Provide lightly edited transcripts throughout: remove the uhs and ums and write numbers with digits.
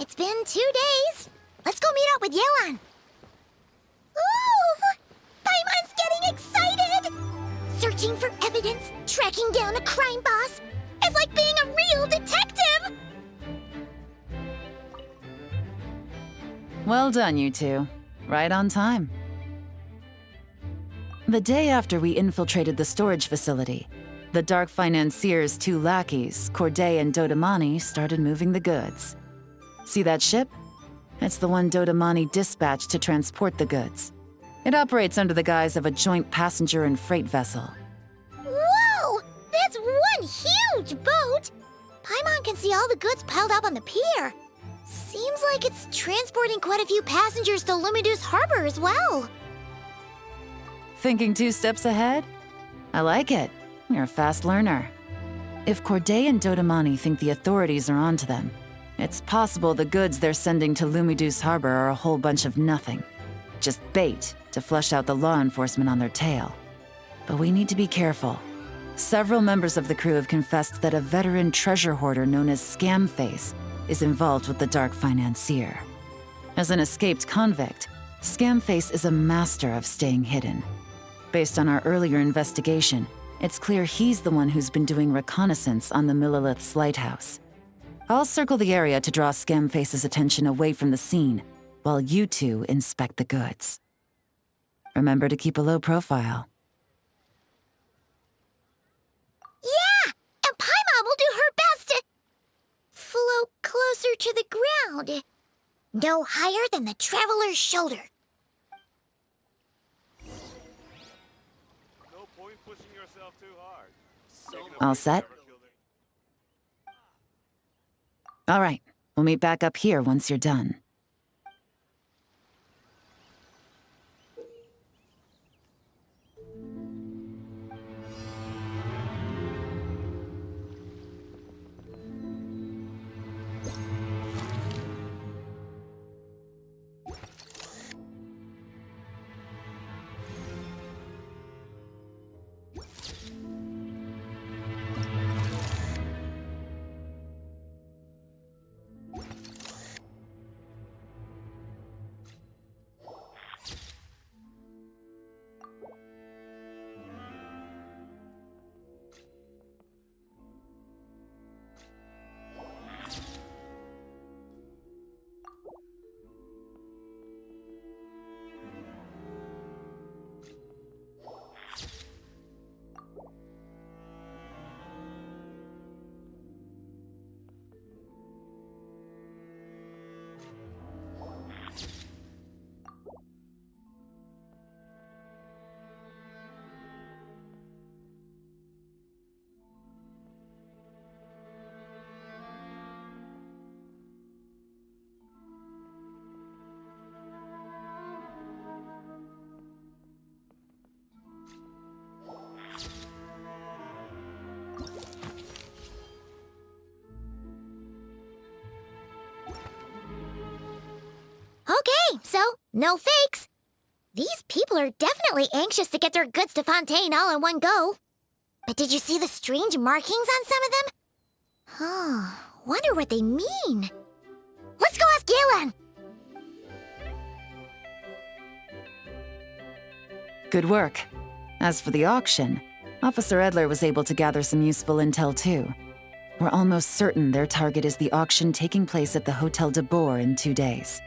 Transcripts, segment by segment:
It's been 2 days. Let's go meet up with Yelan. Ooh! Paimon's getting excited! Searching for evidence, tracking down a crime boss. It's like being a real detective! Well done, you two. Right on time. The day after we infiltrated the storage facility, the Dark Financier's 2 lackeys, Corday and Dodamani, started moving the goods. See that ship? It's the one Dodamani dispatched to transport the goods. It operates under the guise of a joint passenger and freight vessel. Whoa! That's one huge boat! Paimon can see all the goods piled up on the pier. Seems like it's transporting quite a few passengers to Lumidu's harbor as well. Thinking 2 steps ahead? I like it. You're a fast learner. If Corday and Dodamani think the authorities are onto them, it's possible the goods they're sending to Lumidu's harbor are a whole bunch of nothing. Just bait to flush out the law enforcement on their tail. But we need to be careful. Several members of the crew have confessed that a veteran treasure hoarder known as Scamface is involved with the Dark Financier. As an escaped convict, Scamface is a master of staying hidden. Based on our earlier investigation, it's clear he's the one who's been doing reconnaissance on the Millilith's lighthouse. I'll circle the area to draw Scamface's attention away from the scene, while you two inspect the goods. Remember to keep a low profile. Yeah! And Paimon will do her best to float closer to the ground. No higher than the traveler's shoulder. No point pushing yourself too hard. All set? All right, we'll meet back up here once you're done. Okay, so no fakes. These people are definitely anxious to get their goods to Fontaine all in one go. But did you see the strange markings on some of them? Huh, wonder what they mean. Let's go ask Yelan! Good work. As for the auction, Officer Edler was able to gather some useful intel too. We're almost certain their target is the auction taking place at the Hotel de Boer in 2 days.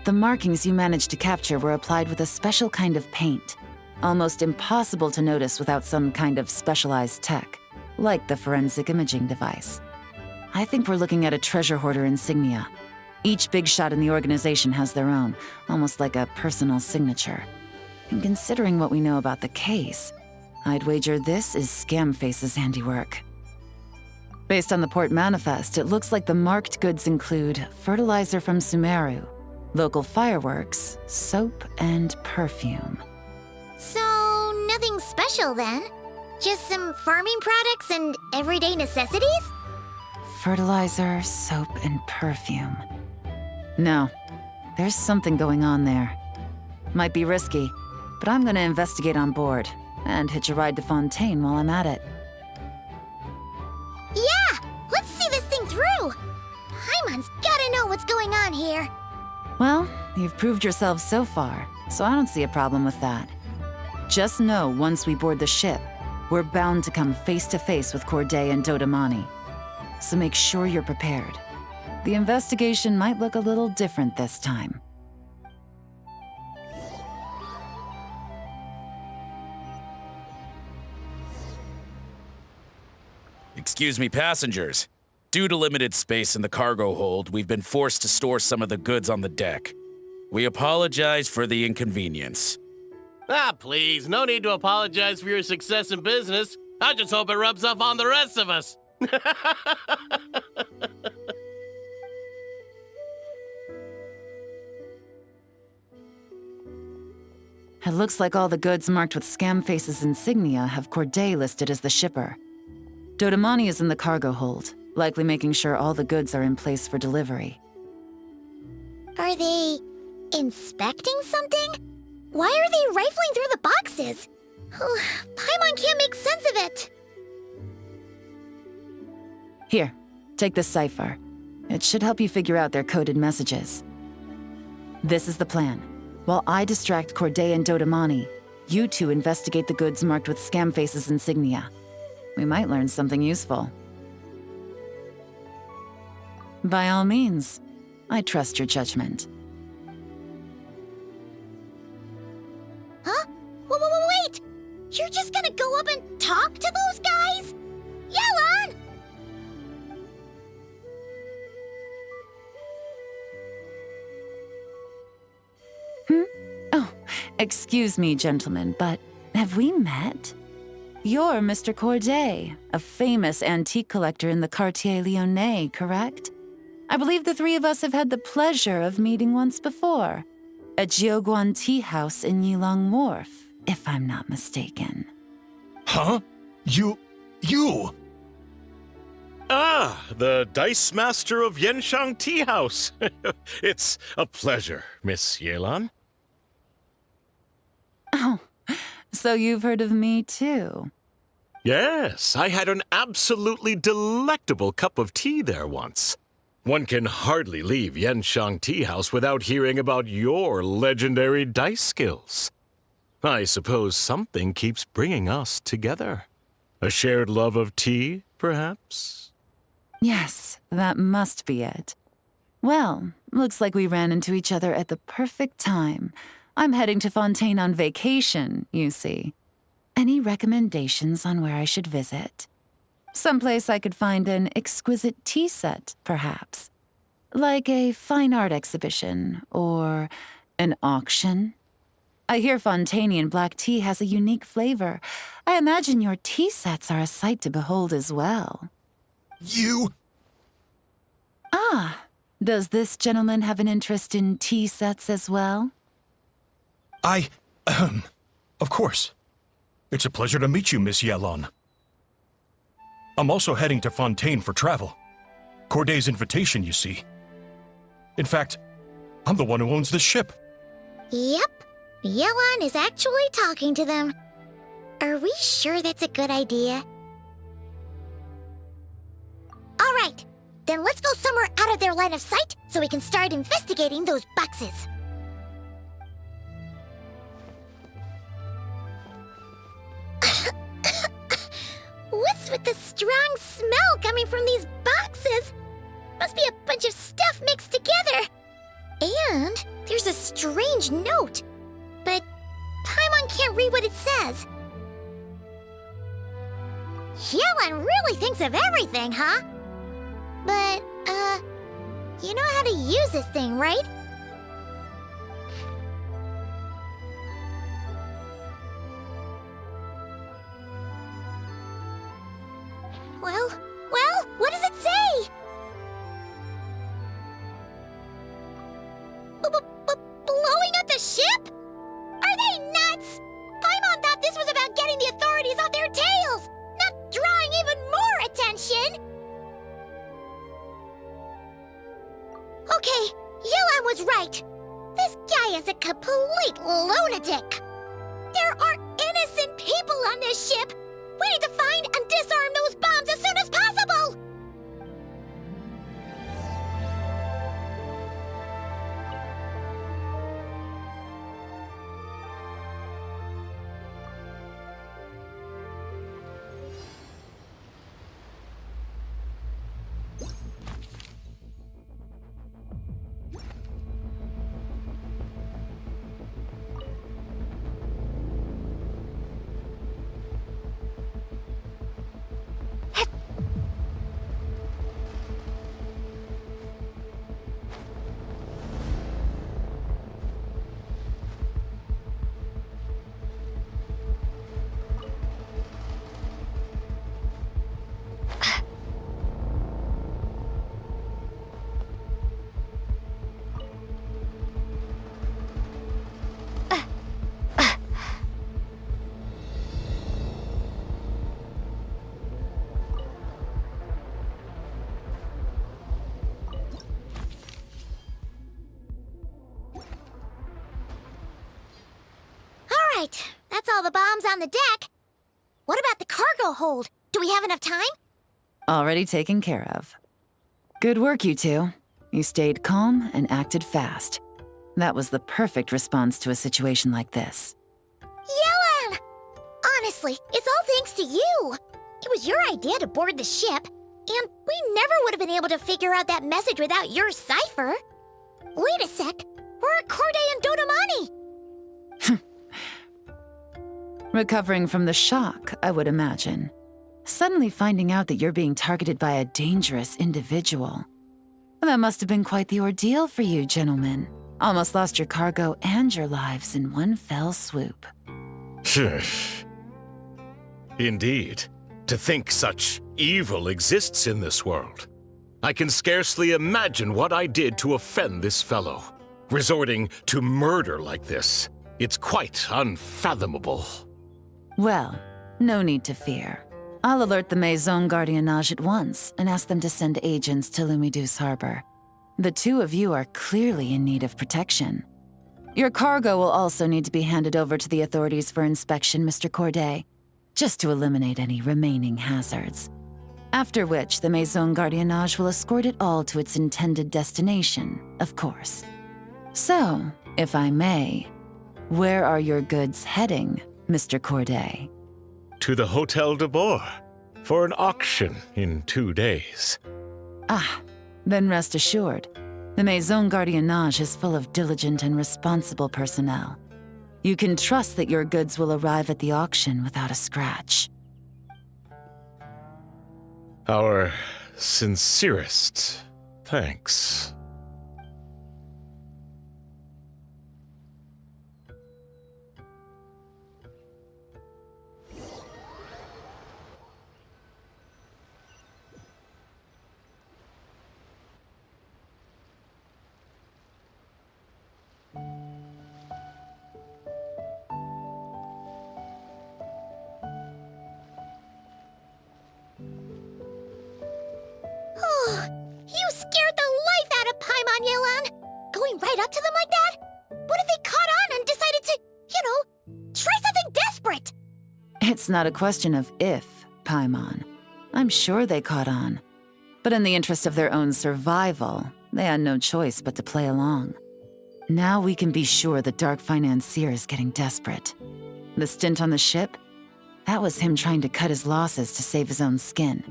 The markings you managed to capture were applied with a special kind of paint, almost impossible to notice without some kind of specialized tech, like the forensic imaging device. I think we're looking at a treasure hoarder insignia. Each big shot in the organization has their own, almost like a personal signature. And considering what we know about the case, I'd wager this is Scamface's handiwork. Based on the port manifest, it looks like the marked goods include fertilizer from Sumeru, local fireworks, soap, and perfume. So, nothing special then? Just some farming products and everyday necessities? Fertilizer, soap, and perfume. No, there's something going on there. Might be risky, but I'm gonna investigate on board and hitch a ride to Fontaine while I'm at it. Yeah! Let's see this thing through! Paimon's gotta know what's going going on here? Well, you've proved yourself so far, so I don't see a problem with that. Just know once we board the ship, we're bound to come face to face with Corday and Dodamani. So make sure you're prepared. The investigation might look a little different this time. Excuse me, passengers. Due to limited space in the cargo hold, we've been forced to store some of the goods on the deck. We apologize for the inconvenience. Ah, please, no need to apologize for your success in business. I just hope it rubs off on the rest of us. It looks like all the goods marked with Scamface's insignia have Corday listed as the shipper. Dodamani is in the cargo hold, likely making sure all the goods are in place for delivery. Are they inspecting something? Why are they rifling through the boxes? Paimon can't make sense of it. Here, take this cipher. It should help you figure out their coded messages. This is the plan. While I distract Corday and Dodamani, you two investigate the goods marked with Scamface's insignia. We might learn something useful. By all means, I trust your judgment. Huh? Wait! You're just gonna go up and talk to those guys? Yelan! Oh, excuse me, gentlemen, but have we met? You're Mr. Corday, a famous antique collector in the Quartier Lyonnais, correct? I believe the three of us have had the pleasure of meeting once before, at Jiuguan Tea House in Yilong Wharf, if I'm not mistaken. Huh? You... Ah, the Dice Master of Yenshang Tea House. It's a pleasure, Miss Yelan. Oh, so you've heard of me too? Yes, I had an absolutely delectable cup of tea there once. One can hardly leave Yenshang Tea House without hearing about your legendary dice skills. I suppose something keeps bringing us together. A shared love of tea, perhaps? Yes, that must be it. Well, looks like we ran into each other at the perfect time. I'm heading to Fontaine on vacation, you see. Any recommendations on where I should visit? Someplace I could find an exquisite tea set, perhaps. Like a fine art exhibition, or an auction. I hear Fontainian black tea has a unique flavor. I imagine your tea sets are a sight to behold as well. You... Ah, does this gentleman have an interest in tea sets as well? Of course. It's a pleasure to meet you, Miss Yelan. I'm also heading to Fontaine for travel. Corday's invitation, you see. In fact, I'm the one who owns this ship. Yep. Yelan is actually talking to them. Are we sure that's a good idea? All right. Then let's go somewhere out of their line of sight so we can start investigating those boxes. What's with the strong smell coming from these boxes? Must be a bunch of stuff mixed together. And there's a strange note. But Paimon can't read what it says. Yelan really thinks of everything, huh? But, you know how to use this thing, right? Well, what does it say? Blowing up the ship? Are they nuts? Paimon thought this was about getting the authorities off their tails, not drawing even more attention. Okay, Yelan was right. This guy is a complete lunatic. There are innocent people on this ship. We need to find and disarm those bombs as soon as possible! Right, that's all the bombs on the deck. What about the cargo hold? Do we have enough time? Already taken care of. Good work, you two. You stayed calm and acted fast. That was the perfect response to a situation like this. Yelan! Honestly, it's all thanks to you. It was your idea to board the ship, and we never would have been able to figure out that message without your cipher. Wait a sec, where are Corday and Dodomani? Recovering from the shock, I would imagine. Suddenly finding out that you're being targeted by a dangerous individual. That must have been quite the ordeal for you, gentlemen. Almost lost your cargo and your lives in one fell swoop. Indeed. To think such evil exists in this world. I can scarcely imagine what I did to offend this fellow. Resorting to murder like this. It's quite unfathomable. Well, no need to fear. I'll alert the Maison Gardiennage at once and ask them to send agents to Lumidus Harbor. The two of you are clearly in need of protection. Your cargo will also need to be handed over to the authorities for inspection, Mr. Corday, just to eliminate any remaining hazards. After which, the Maison Gardiennage will escort it all to its intended destination, of course. So, if I may, where are your goods heading, Mr. Corday? To the Hotel de Boer for an auction in 2 days. Ah, then rest assured, the Maison Gardiennage is full of diligent and responsible personnel. You can trust that your goods will arrive at the auction without a scratch. Our sincerest thanks. You scared the life out of Paimon, Yelan! Going right up to them like that? What if they caught on and decided to, try something desperate? It's not a question of if, Paimon. I'm sure they caught on. But in the interest of their own survival, they had no choice but to play along. Now we can be sure the Dark Financier is getting desperate. The stint on the ship? That was him trying to cut his losses to save his own skin.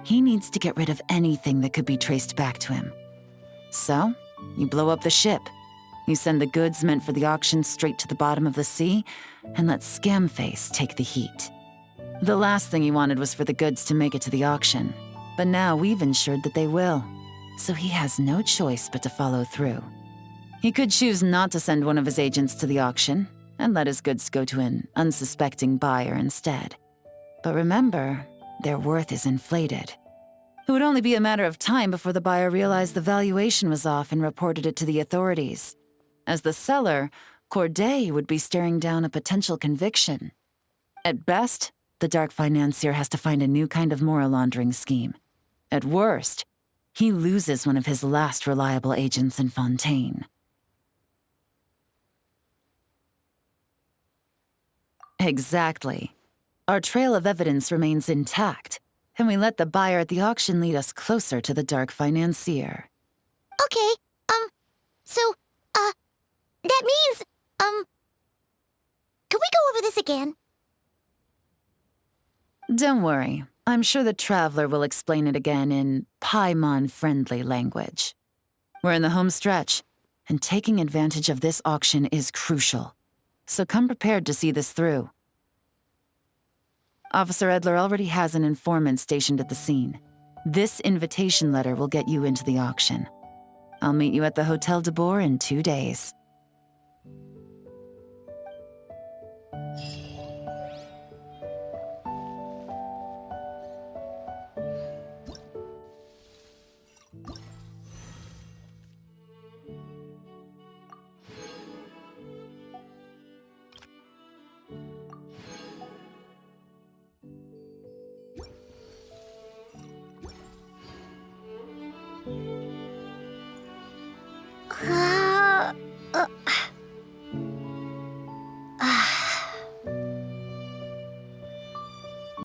He needs to get rid of anything that could be traced back to him. So, you blow up the ship. You send the goods meant for the auction straight to the bottom of the sea, and let Scamface take the heat. The last thing he wanted was for the goods to make it to the auction, but now we've ensured that they will, so he has no choice but to follow through. He could choose not to send one of his agents to the auction, and let his goods go to an unsuspecting buyer instead. But remember, their worth is inflated. It would only be a matter of time before the buyer realized the valuation was off and reported it to the authorities. As the seller, Corday would be staring down a potential conviction. At best, the Dark Financier has to find a new kind of moral laundering scheme. At worst, he loses one of his last reliable agents in Fontaine. Exactly. Our trail of evidence remains intact, and we let the buyer at the auction lead us closer to the Dark Financier. Okay, that means, can we go over this again? Don't worry. I'm sure the Traveler will explain it again in Paimon-friendly language. We're in the home stretch, and taking advantage of this auction is crucial. So come prepared to see this through. Officer Edler already has an informant stationed at the scene. This invitation letter will get you into the auction. I'll meet you at the Hotel de Boer in 2 days. Huh?